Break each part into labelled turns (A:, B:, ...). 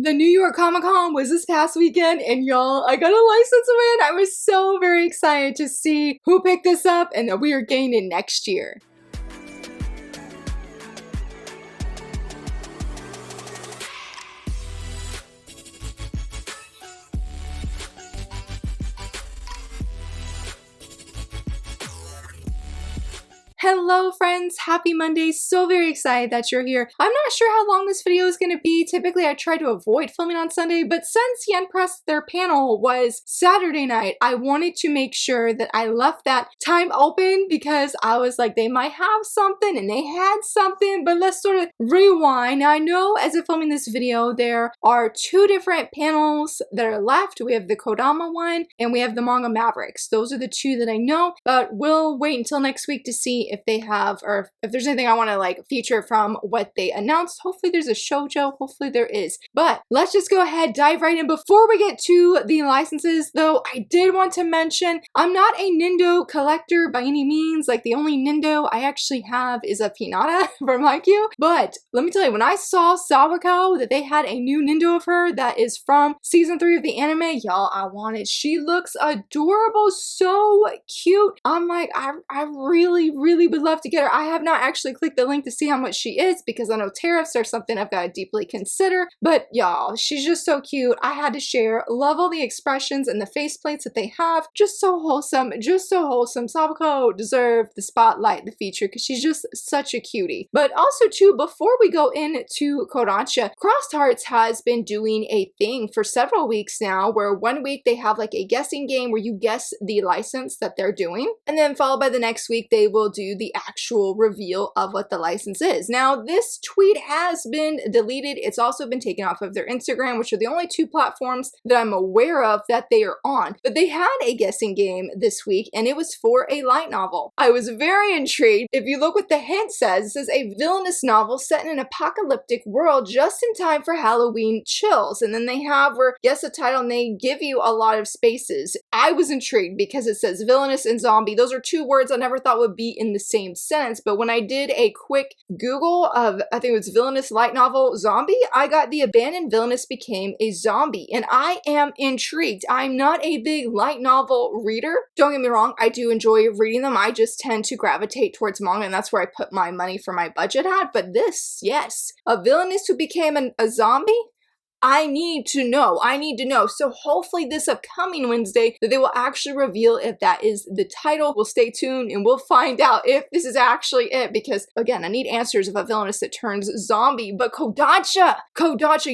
A: The New York Comic Con was this past weekend, and y'all, I got a license win. I was so very excited to see who picked this up and that we are getting it next year. Hello friends, happy Monday. So very excited that you're here. I'm not sure how long this video is going to be. Typically I try to avoid filming on Sunday, but since Yen Press, their panel was Saturday night, I wanted to make sure that I left that time open because I was like, they might have something and they had something, but let's sort of rewind. Now I know as of filming this video, there are two different panels that are left. We have the Kodama one and we have the Manga Mavericks. Those are the two that I know, but we'll wait until next week to see if they have, or if there's anything I want to like feature from what they announced. Hopefully there's a shoujo, hopefully there is. But let's just go ahead, dive right in. Before we get to the licenses though, I did want to mention, I'm not a Nendo collector by any means. Like the only Nendo I actually have is a Pinata from Haikyuu. But let me tell you, when I saw Sawako, that they had a new Nendo of her that is from season 3 of the anime, y'all, I want it. She looks adorable, so cute. I'm like, I really would love to get her. I have not actually clicked the link to see how much she is because I know tariffs are something I've got to deeply consider, but y'all, she's just so cute. I had to share. Love all the expressions and the faceplates that they have. Just so wholesome, just so wholesome. Sawako deserved the spotlight, the feature, because she's just such a cutie. But also too, before we go into Kodansha, Crossed Hearts has been doing a thing for several weeks now where one week they have like a guessing game where you guess the license that they're doing, and then followed by the next week they will do the actual reveal of what the license is. Now this tweet has been deleted. It's also been taken off of their Instagram, which are the only two platforms that I'm aware of that they are on. But they had a guessing game this week and it was for a light novel. I was very intrigued. If you look what the hint says, it says a villainous novel set in an apocalyptic world just in time for Halloween chills. And then they have where guess the title and they give you a lot of spaces. I was intrigued because it says villainous and zombie. Those are two words I never thought would be in the same sentence, but when I did a quick Google of, I think it was villainous light novel zombie, I got the abandoned villainous became a zombie, and I am intrigued. I'm not a big light novel reader. Don't get me wrong, I do enjoy reading them. I just tend to gravitate towards manga, and that's where I put my money for my budget at. But this, yes, a villainous who became a zombie? I need to know. I need to know. So hopefully this upcoming Wednesday that they will actually reveal if that is the title. We'll stay tuned and we'll find out if this is actually it, because again, I need answers of a villainous that turns zombie. But Kodansha,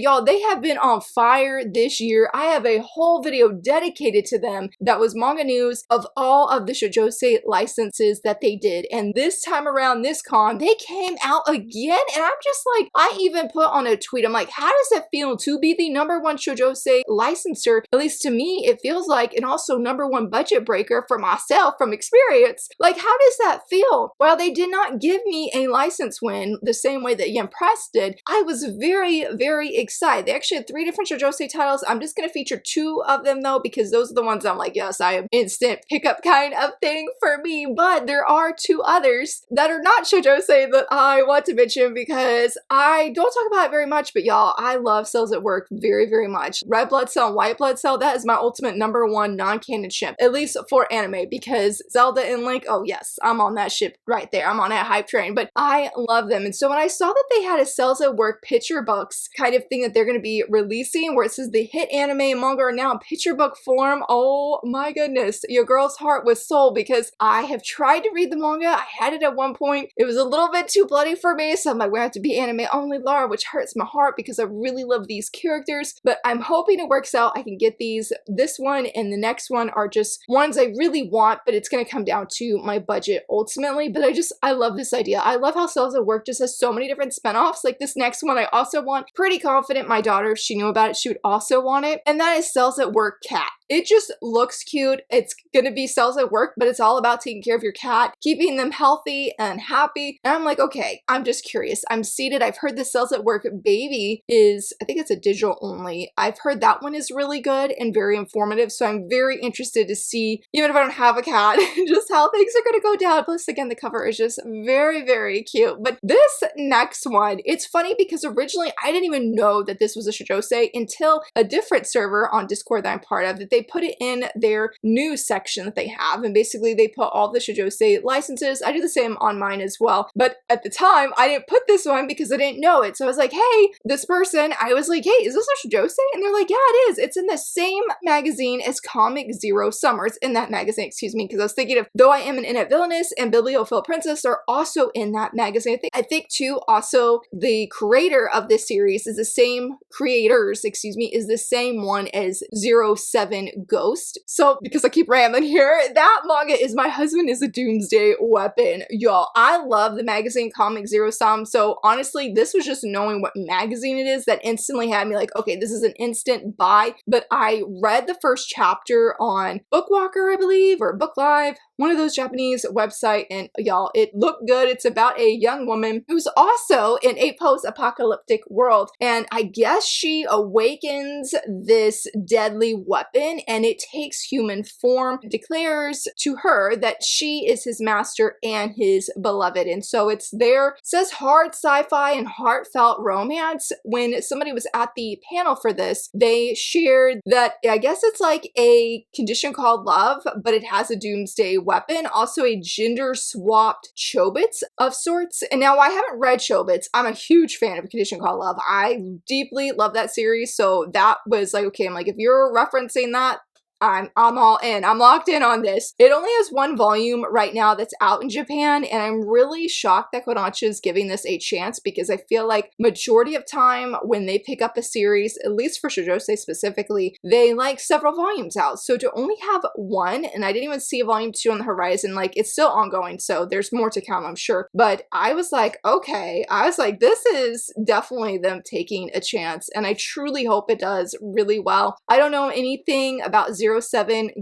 A: y'all, they have been on fire this year. I have a whole video dedicated to them that was manga news of all of the Shoujose licenses that they did. And this time around, this con, they came out again. And I'm just like, I even put on a tweet, I'm like, how does it feel to be the #1 Shoujose licensor? At least to me, it feels like, and also #1 budget breaker for myself from experience. Like, how does that feel? While they did not give me a license win the same way that Yen Press did, I was very excited. They actually had 3 different Shoujose titles. I'm just going to feature 2 of them though, because those are the ones I'm like, yes, I am instant pickup kind of thing for me. But there are 2 others that are not Shoujose that I want to mention because I don't talk about it very much, but y'all, I love Cells at Work very much. Red Blood Cell and White Blood Cell, that is my ultimate #1 non-canon ship, at least for anime, because Zelda and Link, oh yes, I'm on that ship right there. I'm on that hype train, but I love them. And so when I saw that they had a Cells at Work picture books kind of thing that they're going to be releasing, where it says the hit anime and manga are now in picture book form, oh my goodness, your girl's heart was sold, because I have tried to read the manga. I had it at one point. It was a little bit too bloody for me, so I'm like, we have to be anime only, Laura, which hurts my heart because I really love these characters, but I'm hoping it works out. I can get these. This one and the next one are just ones I really want, but it's going to come down to my budget ultimately. But I love this idea. I love how Cells at Work just has so many different spinoffs. Like this next one I also want. Pretty confident my daughter, if she knew about it, she would also want it. And that is Cells at Work Cat. It just looks cute. It's gonna be cells at work, but it's all about taking care of your cat, keeping them healthy and happy. And I'm like, okay, I'm just curious. I'm seated. I've heard the cells at work baby is, I think it's a digital only. I've heard that one is really good and very informative. So I'm very interested to see, even if I don't have a cat, just how things are gonna go down. Plus, again, the cover is just very, very cute. But this next one, it's funny because originally I didn't even know that this was a shoujo until a different server on Discord that I'm part of, that they put it in their news section that they have. And basically they put all the shoujo licenses. I do the same on mine as well. But at the time, I didn't put this one because I didn't know it. So I was like, hey, this person, I was like, hey, is this a shoujo? And they're like, yeah, it is. It's in the same magazine as Comic Zero Summers, in that magazine, excuse me, because I was thinking of Though I Am an Internet Villainess and Bibliophile Princess are also in that magazine. I think too, also the creator of this series is the same creators, excuse me, is the same one as 07 Ghost. So because I keep rambling here, that manga is My Husband is a Doomsday Weapon. Y'all, I love the magazine Comic Zero Sum. So honestly, this was just knowing what magazine it is that instantly had me like, okay, this is an instant buy. But I read the first chapter on Bookwalker, I believe, or Book Live, one of those Japanese website, and y'all, it looked good. It's about a young woman who's also in a post-apocalyptic world, and I guess she awakens this deadly weapon and it takes human form, declares to her that she is his master and his beloved. And so it's there, says hard sci-fi and heartfelt romance. When somebody was at the panel for this, they shared that I guess it's like a condition called love, but it has a doomsday weapon, also a gender swapped chobits of sorts. And now I haven't read chobits. I'm a huge fan of A Condition Called Love. I deeply love that series. So that was like, okay, I'm like, if you're referencing that, I'm all in. I'm locked in on this. It only has one volume right now that's out in Japan, and I'm really shocked that Kodansha is giving this a chance because I feel like majority of time when they pick up a series, at least for shoujo specifically, they like several volumes out. So to only have one, and I didn't even see a volume 2 on the horizon, like it's still ongoing, so there's more to come, I'm sure. But I was like, okay, I was like, this is definitely them taking a chance, and I truly hope it does really well. I don't know anything about 07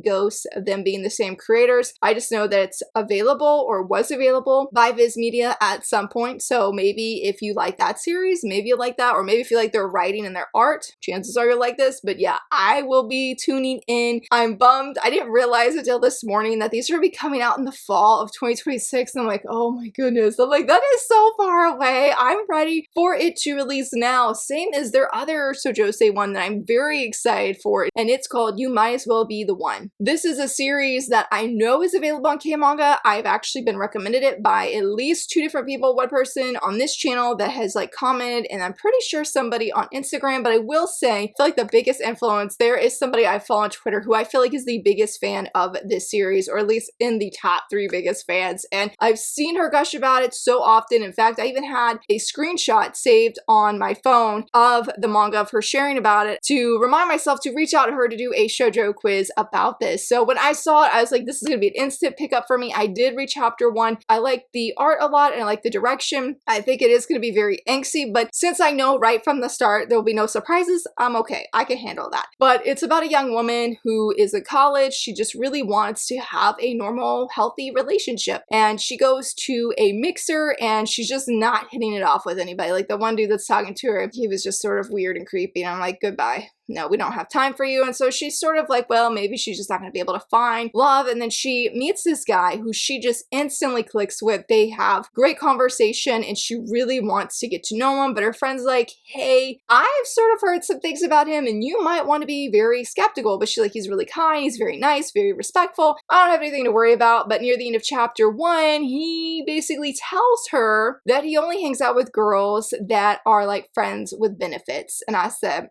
A: Ghosts, them being the same creators. I just know that it's available or was available by Viz Media at some point. So maybe if you like that series, maybe you like that, or maybe if you like their writing and their art, chances are you'll like this. But yeah, I will be tuning in. I'm bummed. I didn't realize until this morning that these are gonna be coming out in the fall of 2026. And I'm like, oh my goodness. I'm like, that is so far away. I'm ready for it to release now. Same as their other Shoujo one that I'm very excited for, and it's called You Might As Well Be the One. This is a series that I know is available on K-Manga. I've actually been recommended it by at least 2 different people, one person on this channel that has like commented, and I'm pretty sure somebody on Instagram. But I will say, I feel like the biggest influence there is somebody I follow on Twitter who I feel like is the biggest fan of this series, or at least in the top 3 biggest fans. And I've seen her gush about it so often. In fact, I even had a screenshot saved on my phone of the manga of her sharing about it to remind myself to reach out to her to do a shoujo quiz about this. So when I saw it, I was like, this is gonna be an instant pickup for me. I did read chapter 1. I like the art a lot and I like the direction. I think it is gonna be very angsty, but since I know right from the start there will be no surprises, I'm okay. I can handle that. But it's about a young woman who is in college. She just really wants to have a normal, healthy relationship. And she goes to a mixer and she's just not hitting it off with anybody. Like the one dude that's talking to her, he was just sort of weird and creepy. And I'm like, goodbye. No, we don't have time for you. And so she's sort of like, well, maybe she's just not going to be able to find love. And then she meets this guy who she just instantly clicks with. They have great conversation and she really wants to get to know him. But her friend's like, hey, I've sort of heard some things about him and you might want to be very skeptical. But she's like, he's really kind. He's very nice, very respectful. I don't have anything to worry about. But near the end of chapter 1, he basically tells her that he only hangs out with girls that are like friends with benefits. And I said,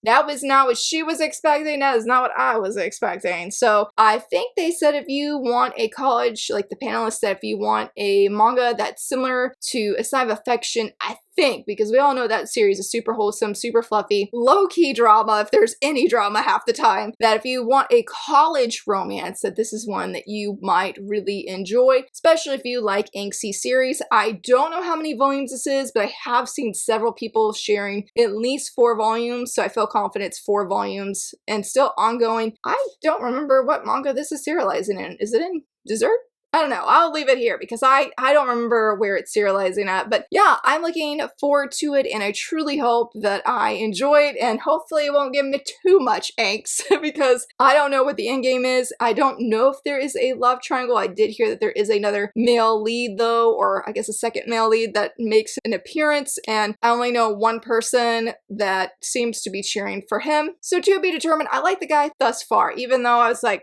A: that was not what she was expecting. That is not what I was expecting. So I think they said if you want a college, like the panelists said, if you want a manga that's similar to A Sign of Affection, I think, because we all know that series is super wholesome, super fluffy, low-key drama if there's any drama half the time, that if you want a college romance, that this is one that you might really enjoy, especially if you like angsty series. I don't know how many volumes this is, but I have seen several people sharing at least 4 volumes, so I feel confident it's 4 volumes and still ongoing. I don't remember what manga this is serializing in. Is it in Dessert? I don't know. I'll leave it here because I don't remember where it's serializing at. But yeah, I'm looking forward to it, and I truly hope that I enjoy it, and hopefully it won't give me too much angst because I don't know what the end game is. I don't know if there is a love triangle. I did hear that there is another male lead though, or I guess a second male lead that makes an appearance, and I only know one person that seems to be cheering for him. So to be determined. I like the guy thus far, even though I was like,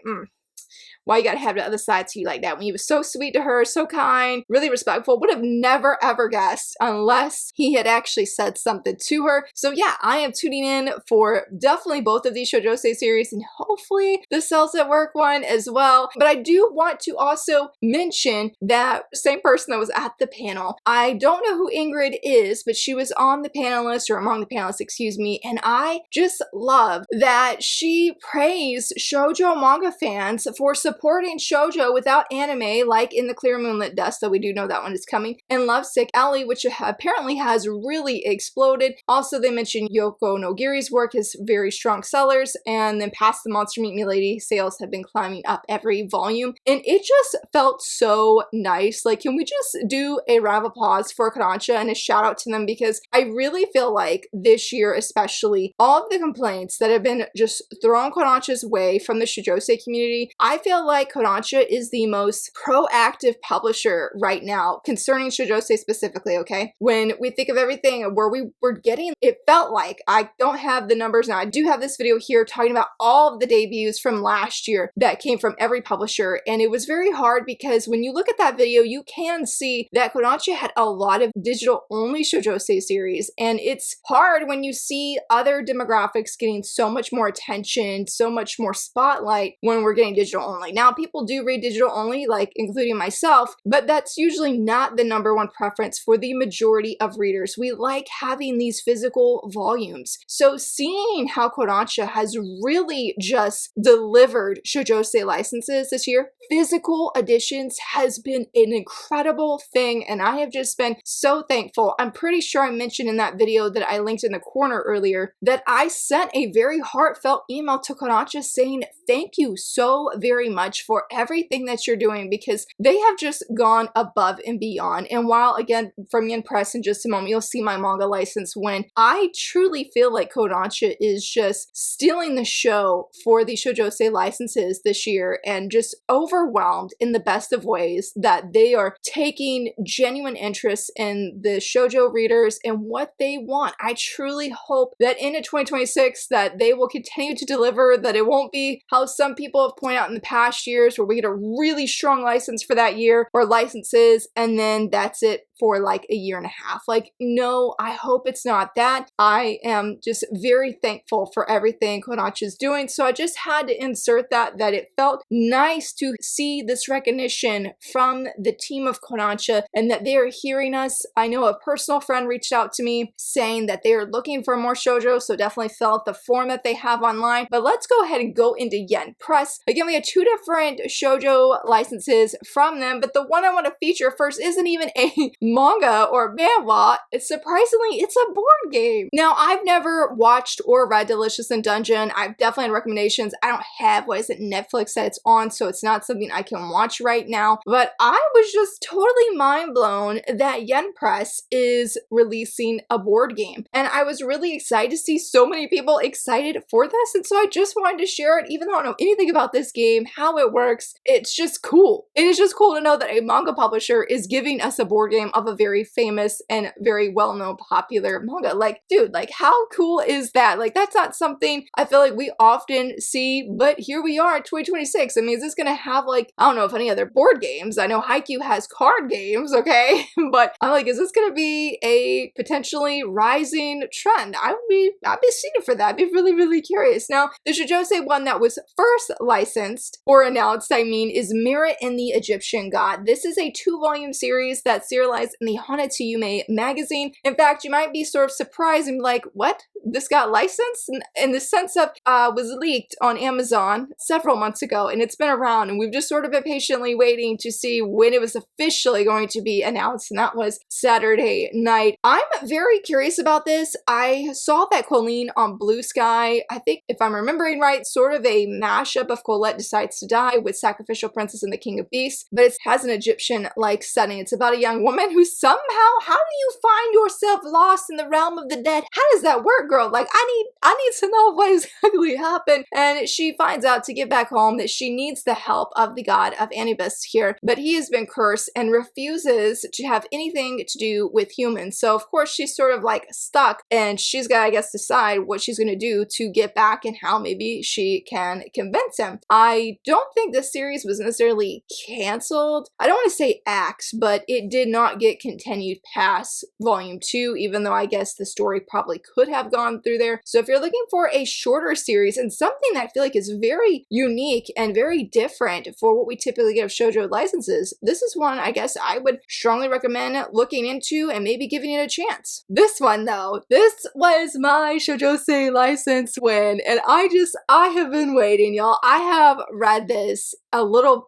A: why you gotta have the other side to you like that when he was so sweet to her, so kind, really respectful. Would have never ever guessed unless he had actually said something to her. So yeah, I am tuning in for definitely both of these Shoujo series, and hopefully the Cells at Work one as well. But I do want to also mention that same person that was at the panel. I don't know who Ingrid is, but she was on the panelists, or among the panelists, excuse me, and I just love that she praised Shoujo manga fans for supporting shoujo without anime, like in The Clear Moonlit Dust, though we do know that one is coming, and Lovesick Alley, which apparently has really exploded. Also, they mentioned Yoko Nogiri's work has very strong sellers, and then Past the Monster Meet Me Lady sales have been climbing up every volume, and it just felt so nice. Like, can we just do a round of applause for Kodansha and a shout out to them, because I really feel like this year especially, all of the complaints that have been just thrown Kodansha's way from the Shoujose community, I feel like Kodansha is the most proactive publisher right now concerning Shoujose specifically, okay? When we think of everything where we were getting, it felt like, I don't have the numbers now, I do have this video here talking about all of the debuts from last year that came from every publisher, and it was very hard because when you look at that video, you can see that Kodansha had a lot of digital-only Shoujose series, and it's hard when you see other demographics getting so much more attention, so much more spotlight when we're getting digital only. Now, people do read digital only, like including myself, but that's usually not the #1 preference for the majority of readers. We like having these physical volumes. So seeing how Kodansha has really just delivered Shoujose licenses this year, physical editions, has been an incredible thing, and I have just been so thankful. I'm pretty sure I mentioned in that video that I linked in the corner earlier that I sent a very heartfelt email to Kodansha saying thank you so very much for everything that you're doing, because they have just gone above and beyond. And while, again, from Yen Press in just a moment, you'll see my manga license win, I truly feel like Kodansha is just stealing the show for the Shoujose licenses this year, and just overwhelmed in the best of ways that they are taking genuine interest in the shoujo readers and what they want. I truly hope that into 2026 that they will continue to deliver, that it won't be how some people have pointed out in the past years where we get a really strong license for that year, or licenses, and then that's it for like a year and a half. Like, no, I hope it's not that. I am just very thankful for everything Kodansha is doing. So I just had to insert that it felt nice to see this recognition from the team of Kodansha, and that they are hearing us. I know a personal friend reached out to me saying that they are looking for more shoujo, so definitely felt the form that they have online. But let's go ahead and go into Yen Press. Again, we have 2 different shoujo licenses from them, but the one I want to feature first isn't even a manga or manhwa. Surprisingly, it's a board game. Now, I've never watched or read Delicious in Dungeon. I've definitely had recommendations. I don't have, what is it, Netflix that it's on, so it's not something I can watch right now. But I was just totally mind blown that Yen Press is releasing a board game. And I was really excited to see so many people excited for this. And so I just wanted to share it, even though I don't know anything about this game, how it works. It's just cool. It is just cool to know that a manga publisher is giving us a board game of a very famous and very well-known popular manga. Like, dude, like, how cool is that? Like, that's not something I feel like we often see, but here we are in 2026. I mean, is this gonna have, like, I don't know if any other board games. I know Haikyuu has card games, okay? But I'm like, is this gonna be a potentially rising trend? I'd be seeing for that. I'd be really, really curious. Now, the Shoujose one that was first licensed, or announced, I mean, is Merit and the Egyptian God. This is a 2-volume series that serializes advertised in the Hana to Yume magazine. In fact, you might be sort of surprised and be like, what? This got licensed? In the sense of, was leaked on Amazon several months ago, and it's been around, and we've just sort of been patiently waiting to see when it was officially going to be announced, and that was Saturday night. I'm very curious about this. I saw that Colleen on Blue Sky, I think if I'm remembering right, sort of a mashup of Colette Decides to Die with Sacrificial Princess and the King of Beasts, but it has an Egyptian-like setting. It's about a young woman who somehow, how do you find yourself lost in the realm of the dead? How does that work, girl? Like, I need to know what exactly happened. And she finds out to get back home that she needs the help of the god of Anubis here, but he has been cursed and refuses to have anything to do with humans. So of course she's sort of like stuck, and she's got to, I guess, decide what she's going to do to get back and how maybe she can convince him. I don't think this series was necessarily canceled. I don't want to say axed, but it did not get continued past volume 2, even though I guess the story probably could have gone through there. So if you're looking for a shorter series and something that I feel like is very unique and very different for what we typically get of shoujo licenses, this is one I guess I would strongly recommend looking into and maybe giving it a chance. This one though, this was my Shoujose license win, and I have been waiting, y'all. I have read this a little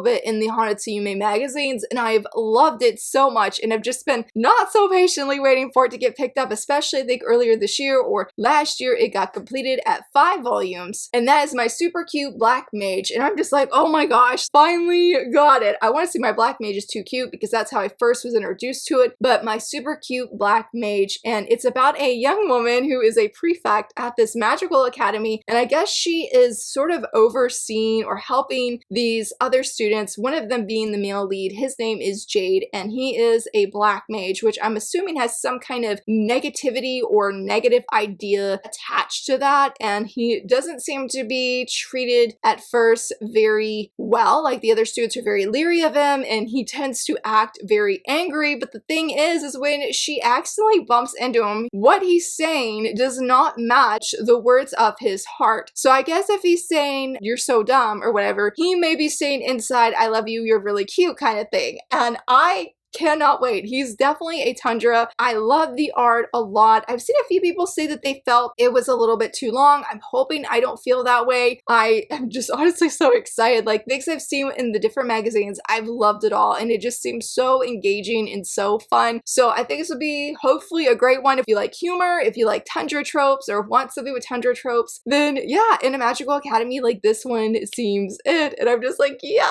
A: bit in the Hana to Yume magazines, and I've loved it so much, and I've just been not so patiently waiting for it to get picked up, especially I think earlier this year or last year it got completed at 5 volumes, and that is my super cute black mage, and I'm just like, oh my gosh, finally got it. I want to say my black mage is too cute because that's how I first was introduced to it, but my super cute black mage, and it's about a young woman who is a prefect at this magical academy, and I guess she is sort of overseeing or helping these other students, one of them being the male lead. His name is Jade, and he is a black mage, which I'm assuming has some kind of negativity or negative idea attached to that, and he doesn't seem to be treated at first very well. Like, the other students are very leery of him, and he tends to act very angry, but the thing is when she accidentally bumps into him, what he's saying does not match the words of his heart. So I guess if he's saying, you're so dumb, or whatever, he may be saying inside, I love you, you're really cute kind of thing. And I cannot wait. He's definitely a Tundra. I love the art a lot. I've seen a few people say that they felt it was a little bit too long. I'm hoping I don't feel that way. I am just honestly so excited. Like, things I've seen in the different magazines, I've loved it all, and it just seems so engaging and so fun. So I think this will be hopefully a great one if you like humor, if you like Tundra tropes, or want something with Tundra tropes, then yeah, in a magical academy like this one seems it. And I'm just like, yes,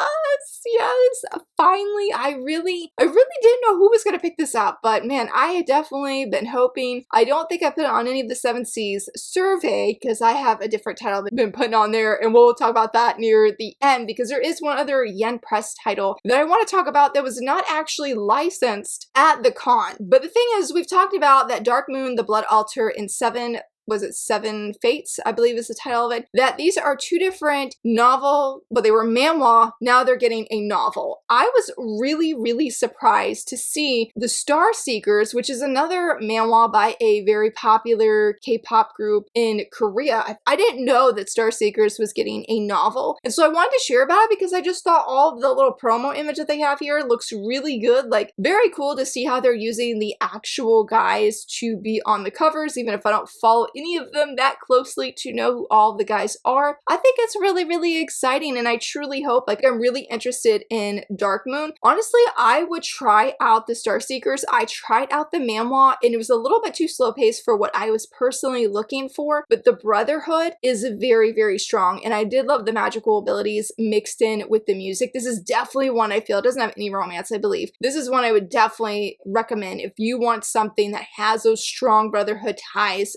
A: finally. I really didn't know who was going to pick this up, but man, I had definitely been hoping. I don't think I put it on any of the 7 Seas survey because I have a different title I've been putting on there, and we'll talk about that near the end because there is one other Yen Press title that I want to talk about that was not actually licensed at the con. But the thing is, we've talked about that Dark Moon, the Blood Altar, and 7 Fates, I believe is the title of it, that these are 2 different novel, but they were manhwa, now they're getting a novel. I was really surprised to see the Star Seekers, which is another manhwa by a very popular K-pop group in Korea. I didn't know that Star Seekers was getting a novel, and so I wanted to share about it because I just thought all of the little promo image that they have here looks really good. Like, very cool to see how they're using the actual guys to be on the covers, even if I don't follow any of them that closely to know who all the guys are. I think it's really exciting, and I truly hope, like, I'm really interested in Dark Moon. Honestly, I would try out the Star Seekers. I tried out the manhwa, and it was a little bit too slow paced for what I was personally looking for, but the Brotherhood is very strong, and I did love the magical abilities mixed in with the music. This is definitely one I feel, it doesn't have any romance, I believe. This is one I would definitely recommend if you want something that has those strong Brotherhood ties,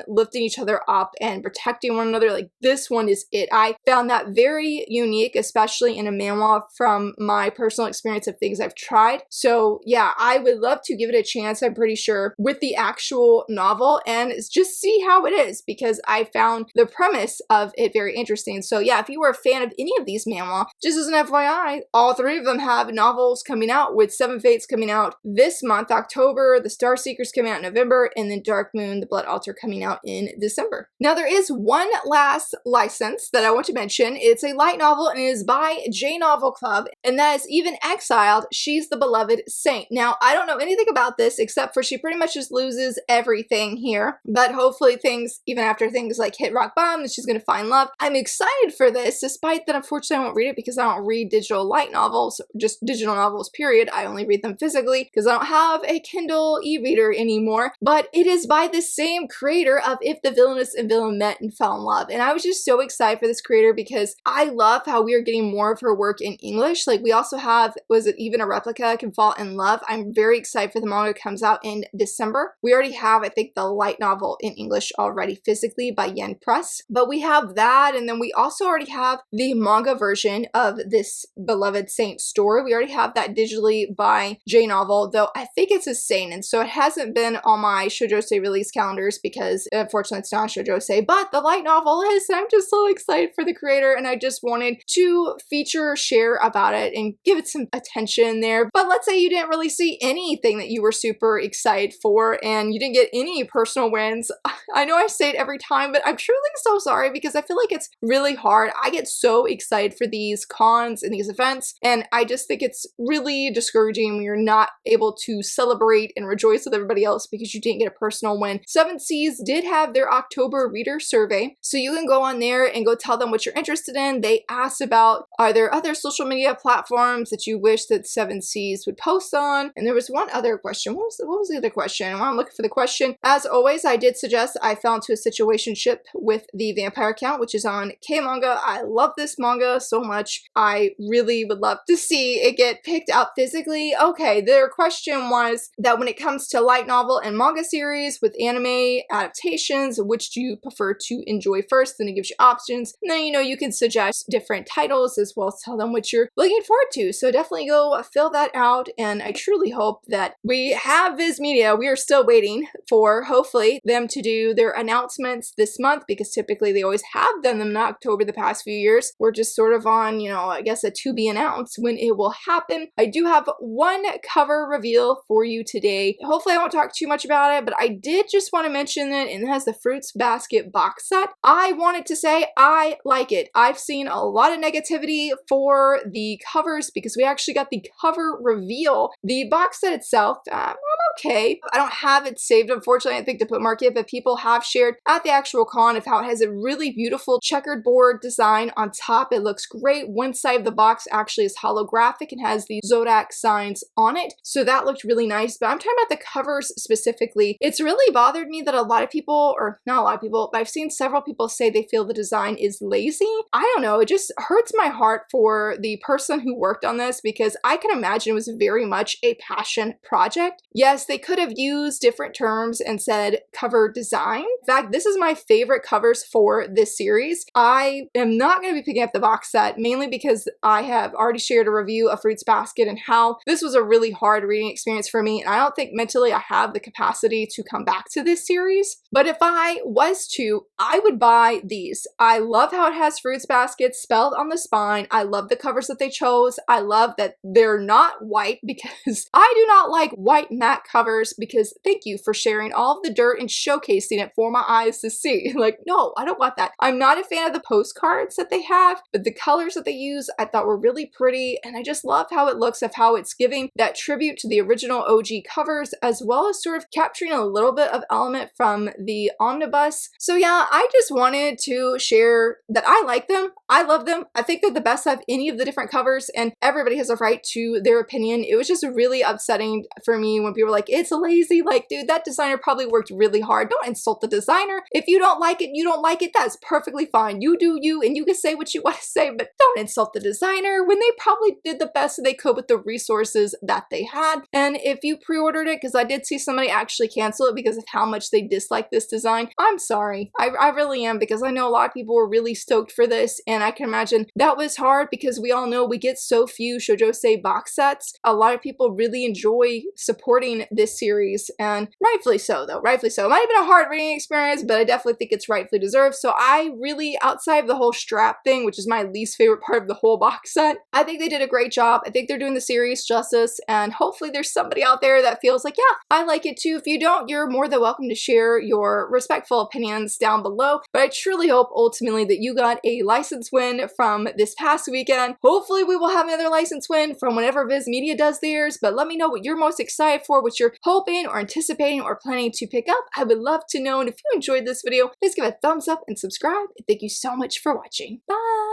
A: lifting each other up and protecting one another. Like, this one is it. I found that very unique, especially in a manhwa from my personal experience of things I've tried. So yeah, I would love to give it a chance, I'm pretty sure, with the actual novel and just see how it is, because I found the premise of it very interesting. So yeah, if you were a fan of any of these manhwa, just as an FYI, all 3 of them have novels coming out, with 7 Fates coming out this month, October, the Star Seekers coming out in November, and then Dark Moon, the Blood Altar coming out out in December. Now there is one last license that I want to mention. It's a light novel and it is by J Novel Club, and that is Even Exiled, She's the Beloved Saint. Now I don't know anything about this except for she pretty much just loses everything here, but hopefully things, even after things like hit rock bottom, that she's going to find love. I'm excited for this, despite that unfortunately I won't read it because I don't read digital light novels, just digital novels period. I only read them physically because I don't have a Kindle e-reader anymore, but it is by the same creator of If the Villainess and Villain Met and Fell in Love. And I was just so excited for this creator because I love how we are getting more of her work in English. Like we also have, was it Even a Replica Can Fall in Love? I'm very excited for the manga. Comes out in December. We already have, I think, the light novel in English already physically by Yen Press, but we have that, and then we also already have the manga version of this Beloved Saint story. We already have that digitally by J Novel, though I think it's a seinen, so it hasn't been on my Shoujo release calendars because unfortunately it's not Shoujo, but the light novel is, and I'm just so excited for the creator, and I just wanted to feature, share about it, and give it some attention there. But let's say you didn't really see anything that you were super excited for, and you didn't get any personal wins. I know I say it every time, but I'm truly so sorry because I feel like it's really hard. I get so excited for these cons and these events, and I just think it's really discouraging when you're not able to celebrate and rejoice with everybody else because you didn't get a personal win. Seven Seas did have their October reader survey, so you can go on there and go tell them what you're interested in. They asked about, are there other social media platforms that you wish that Seven Seas would post on? And there was one other question. What was the other question? While I'm looking for the question, as always, I did suggest I fell into a situationship with the vampire account, which is on K-Manga. I love this manga so much. I really would love to see it get picked up physically. Okay, their question was that when it comes to light novel and manga series with anime adaptations, which do you prefer to enjoy first? Then it gives you options. And then, you can suggest different titles as well as tell them what you're looking forward to. So definitely go fill that out. And I truly hope that we have Viz Media. We are still waiting for, hopefully, them to do their announcements this month because typically they always have done them in October the past few years. We're just sort of on, I guess a to be announced when it will happen. I do have one cover reveal for you today. Hopefully I won't talk too much about it, but I did just want to mention it, and it has the Fruits Basket box set. I wanted to say I like it. I've seen a lot of negativity for the covers because we actually got the cover reveal. The box set itself, I'm okay. I don't have it saved, unfortunately, I think, to bookmark it, but people have shared at the actual con of how it has a really beautiful checkered board design on top. It looks great. One side of the box actually is holographic and has the Zodiac signs on it, so that looked really nice. But I'm talking about the covers specifically. It's really bothered me that a lot of people, or not a lot of people, but I've seen several people say they feel the design is lazy. I don't know, it just hurts my heart for the person who worked on this because I can imagine it was very much a passion project. Yes, they could have used different terms and said cover design. In fact, this is my favorite covers for this series. I am not going to be picking up the box set, mainly because I have already shared a review of Fruits Basket and how this was a really hard reading experience for me, and I don't think mentally I have the capacity to come back to this series. But if I was to, I would buy these. I love how it has Fruits Basket spelled on the spine. I love the covers that they chose. I love that they're not white because I do not like white matte covers because thank you for sharing all of the dirt and showcasing it for my eyes to see. Like, no, I don't want that. I'm not a fan of the postcards that they have, but the colors that they use I thought were really pretty, and I just love how it looks, of how it's giving that tribute to the original OG covers as well as sort of capturing a little bit of element from the omnibus. So yeah, I just wanted to share that I like them. I love them. I think they're the best of any of the different covers, and everybody has a right to their opinion. It was just really upsetting for me when people were like, it's lazy. Like, dude, that designer probably worked really hard. Don't insult the designer. If you don't like it, you don't like it. That's perfectly fine. You do you, and you can say what you want to say, but don't insult the designer when they probably did the best they could with the resources that they had. And if you pre-ordered it, because I did see somebody actually cancel it because of how much they dislike this design, I'm sorry. I I really am, because I know a lot of people were really stoked for this, and I can imagine that was hard because we all know we get so few Shoujo box sets. A lot of people really enjoy supporting this series, and rightfully so, though. Rightfully so. It might have been a hard reading experience, but I definitely think it's rightfully deserved. So I really, outside of the whole strap thing, which is my least favorite part of the whole box set, I think they did a great job. I think they're doing the series justice, and hopefully there's somebody out there that feels like, yeah, I like it too. If you don't, you're more than welcome to share your respectful opinions down below. But I truly hope ultimately that you got a license win from this past weekend. Hopefully we will have another license win from whenever Viz Media does theirs, but let me know what you're most excited for, what you're hoping or anticipating or planning to pick up. I would love to know, and if you enjoyed this video, please give it a thumbs up and subscribe. And thank you so much for watching. Bye!